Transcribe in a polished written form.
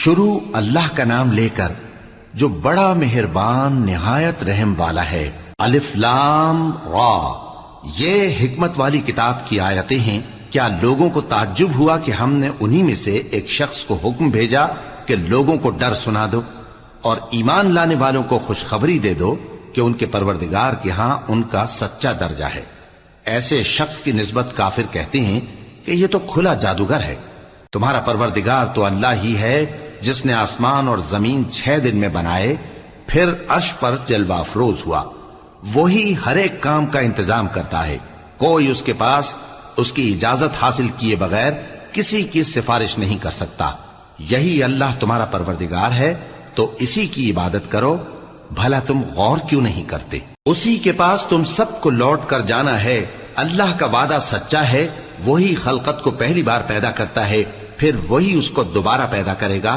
شروع اللہ کا نام لے کر جو بڑا مہربان نہایت رحم والا ہے۔ الف لام را، یہ حکمت والی کتاب کی آیتیں ہیں۔ کیا لوگوں کو تعجب ہوا کہ ہم نے انہی میں سے ایک شخص کو حکم بھیجا کہ لوگوں کو ڈر سنا دو اور ایمان لانے والوں کو خوشخبری دے دو کہ ان کے پروردگار کے ہاں ان کا سچا درجہ ہے۔ ایسے شخص کی نسبت کافر کہتے ہیں کہ یہ تو کھلا جادوگر ہے۔ تمہارا پروردگار تو اللہ ہی ہے جس نے آسمان اور زمین 6 دن میں بنائے، پھر عرش پر جلوہ افروز ہوا۔ وہی ہر ایک کام کا انتظام کرتا ہے، کوئی اس کے پاس اس کی اجازت حاصل کیے بغیر کسی کی سفارش نہیں کر سکتا۔ یہی اللہ تمہارا پروردگار ہے، تو اسی کی عبادت کرو۔ بھلا تم غور کیوں نہیں کرتے؟ اسی کے پاس تم سب کو لوٹ کر جانا ہے۔ اللہ کا وعدہ سچا ہے، وہی خلقت کو پہلی بار پیدا کرتا ہے، پھر وہی اس کو دوبارہ پیدا کرے گا۔